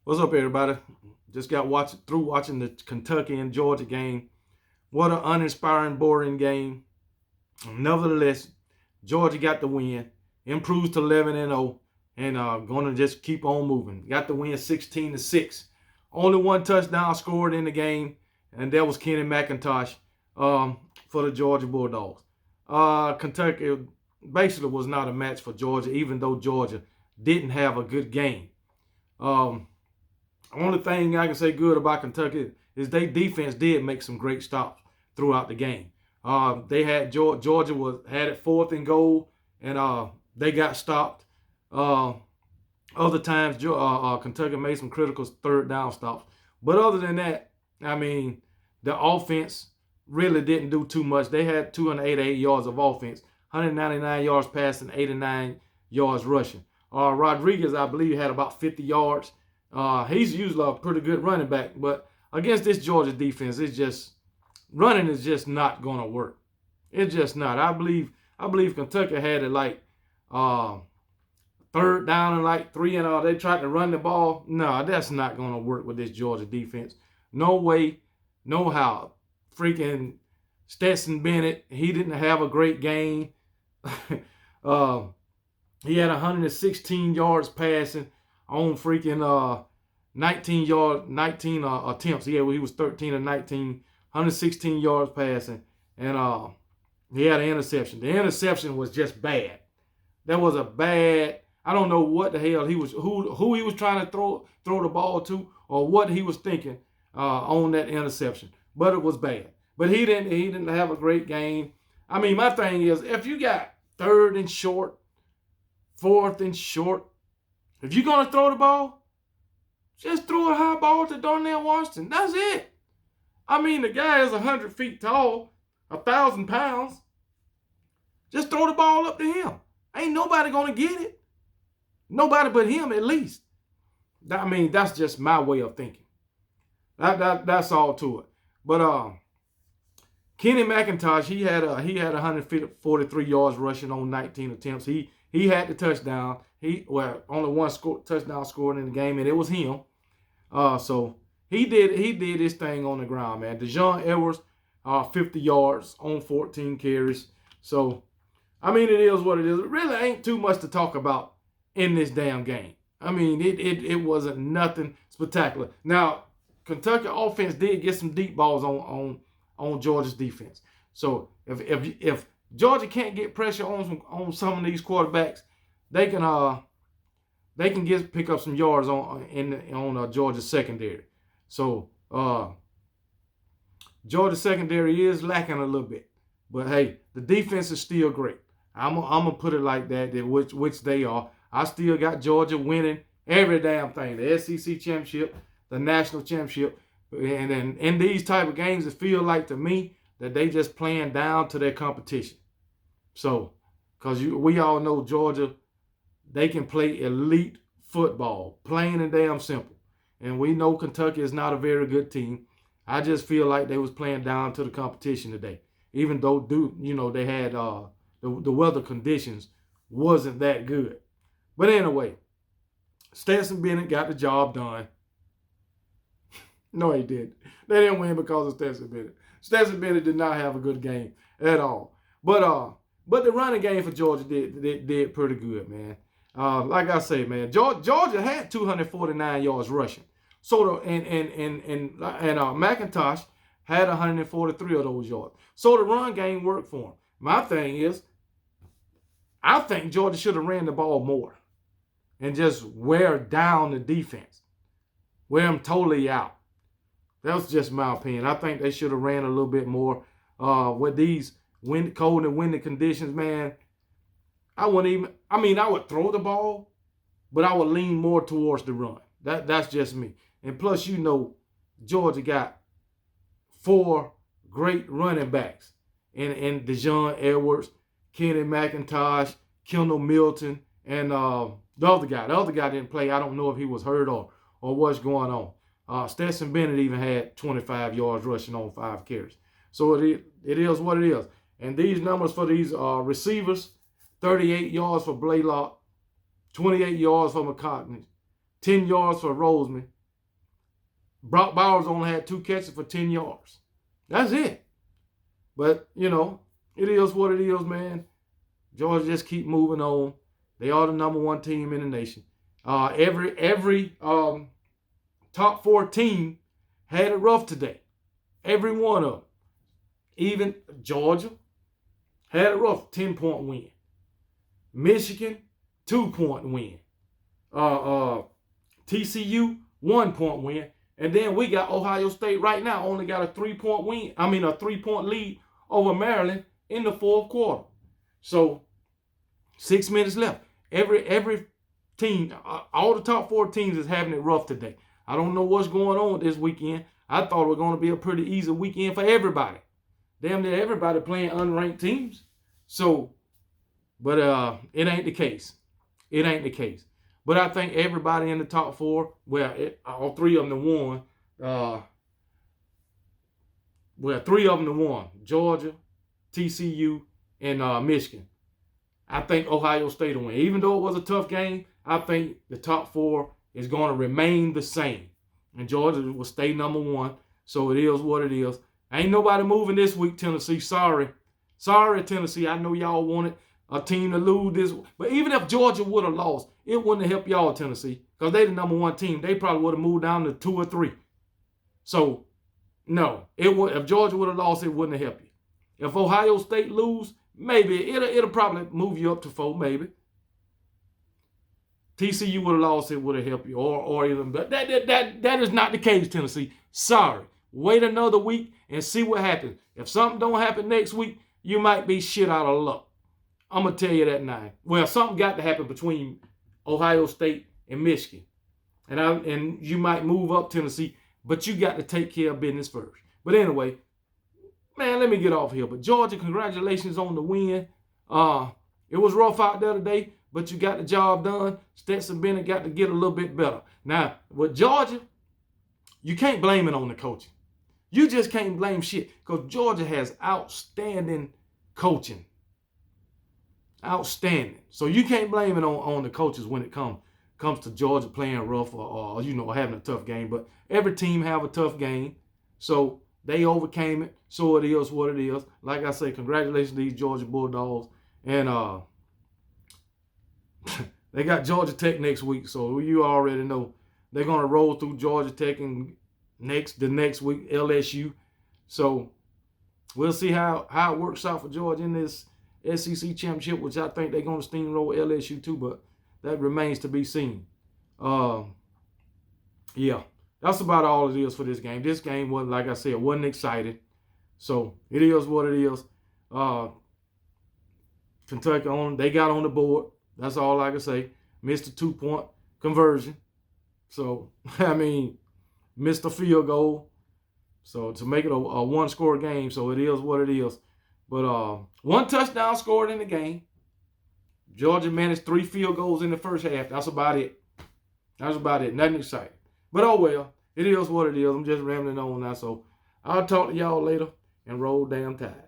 What's up, everybody? Just got through watching the Kentucky and Georgia game. What an uninspiring, boring game. Nevertheless, Georgia got the win, improves to 11-0, and going to just keep on moving. Got the win 16-6. Only one touchdown scored in the game, and that was Kenny McIntosh for the Georgia Bulldogs. Kentucky basically was not a match for Georgia, even though Georgia didn't have a good game. Only thing I can say good about Kentucky is their defense did make some great stops throughout the game. They had Georgia had it 4th and goal, and they got stopped. Other times, Kentucky made some critical 3rd down stops. But other than that, I mean, the offense really didn't do too much. They had 288 yards of offense, 199 yards passing, 89 yards rushing. Rodriguez, I believe, had about 50 yards. He's usually a pretty good running back, but against this Georgia defense, running is just not going to work. It's just not. I believe Kentucky had it like 3rd down and like 3, and they tried to run the ball. No, that's not going to work with this Georgia defense. No way, no how. Freaking Stetson Bennett, he didn't have a great game. He had 116 yards passing on freaking 19 attempts. Yeah, he was 13 of 19, 116 yards passing, and he had an interception. The interception was just bad. That was a bad. I don't know what the hell who he was trying to throw the ball to, or what he was thinking on that interception. But it was bad. But he didn't have a great game. I mean, my thing is, if you got 3rd and short, 4th and short, if you're going to throw the ball, just throw a high ball to Darnell Washington. That's it. I mean, the guy is 100 feet tall, 1,000 pounds. Just throw the ball up to him. Ain't nobody going to get it. Nobody but him, at least. I mean, that's just my way of thinking. That's all to it. But Kenny McIntosh, he had 143 yards rushing on 19 attempts. He had the touchdown. Only one touchdown scored in the game, and it was him. So he did his thing on the ground, man. DeJohn Edwards, 50 yards on 14 carries. So, I mean, it is what it is. It really ain't too much to talk about in this damn game. I mean, it wasn't nothing spectacular. Now, Kentucky offense did get some deep balls on Georgia's defense. So if Georgia can't get pressure on some of these quarterbacks, they can pick up some yards on Georgia's secondary. So Georgia's secondary is lacking a little bit, but hey, the defense is still great. I'm gonna put it like that, which they are. I still got Georgia winning every damn thing: the SEC championship, the national championship, and then in these type of games, it feels like to me that they just playing down to their competition. So, because we all know Georgia, they can play elite football, plain and damn simple. And we know Kentucky is not a very good team. I just feel like they was playing down to the competition today, even though they had the weather conditions wasn't that good. But anyway, Stetson Bennett got the job done. No, he didn't. They didn't win because of Stetson Bennett. Stetson Bennett did not have a good game at all. But the running game for Georgia did pretty good, man. Like I say, man, Georgia had 249 yards rushing. So McIntosh had 143 of those yards. So the run game worked for him. My thing is, I think Georgia should have ran the ball more and just wear down the defense, wear them totally out. That was just my opinion. I think they should have ran a little bit more with these cold and windy conditions, man. I would throw the ball, but I would lean more towards the run. That's just me. And plus, Georgia got 4 great running backs in DeJohn Edwards, Kenny McIntosh, Kendall Milton, and the other guy. The other guy didn't play. I don't know if he was hurt or what's going on. Stetson Bennett even had 25 yards rushing on 5 carries. So it is what it is. And these numbers for these receivers: 38 yards for Blaylock, 28 yards for McConkey, 10 yards for Roseman, Brock Bowers only had 2 catches for 10 yards. That's it. But, you know, it is what it is, man. Georgia just keep moving on. They are the #1 team in the nation. Every top 4 team had it rough today. Every one of them. Even Georgia had it rough, 10-point win. Michigan, 2-point win. TCU, 1-point win. And then we got Ohio State right now, only got a 3-point win. I mean, a 3-point lead over Maryland in the 4th quarter. So 6 minutes left. Every team, all the top 4 teams is having it rough today. I don't know what's going on this weekend. I thought it was going to be a pretty easy weekend for everybody. Damn near everybody playing unranked teams. So, but it ain't the case. It ain't the case. But I think everybody in the top 4, well, all 3 of them won. Well, 3 of them won. Georgia, TCU, and Michigan. I think Ohio State will win. Even though it was a tough game, I think the top 4 is going to remain the same. And Georgia will stay #1. So it is what it is. Ain't nobody moving this week, Tennessee. Sorry. Sorry, Tennessee. I know y'all wanted a team to lose this. But even if Georgia would have lost, it wouldn't have helped y'all, Tennessee. Because they the #1 team. They probably would have moved down to 2 or 3. So, no. If Georgia would have lost, it wouldn't have helped you. If Ohio State lose, maybe it'll probably move you up to 4, maybe. TCU would have lost, it would have helped you, or even. But that is not the case, Tennessee. Sorry. Wait another week and see what happens. If something don't happen next week, you might be shit out of luck. I'm going to tell you that now. Well, something got to happen between Ohio State and Michigan. And you might move up, Tennessee, but you got to take care of business first. But anyway, man, let me get off here. But Georgia, congratulations on the win. It was rough out there today, but you got the job done. Stetson Bennett got to get a little bit better. Now, with Georgia, you can't blame it on the coaching. You just can't blame shit because Georgia has outstanding coaching. Outstanding. So you can't blame it on the coaches when it comes to Georgia playing rough or having a tough game. But every team have a tough game. So they overcame it. So it is what it is. Like I say, congratulations to these Georgia Bulldogs. And they got Georgia Tech next week. So you already know they're going to roll through Georgia Tech and the next week LSU. So we'll see how it works out for Georgia in this SEC championship, which I think they're going to steamroll LSU too, but that remains to be seen. Yeah, that's about all it is for this game. This game wasn't, like I said, wasn't exciting. So it is what it is. Kentucky they got on the board. That's all I can say. Missed a 2-point conversion. So, I mean, missed a field goal. So to make it a 1-score game. So it is what it is. But 1 touchdown scored in the game. Georgia managed 3 field goals in the first half. That's about it. That's about it. Nothing exciting. But oh well. It is what it is. I'm just rambling on now. So I'll talk to y'all later and roll damn tide.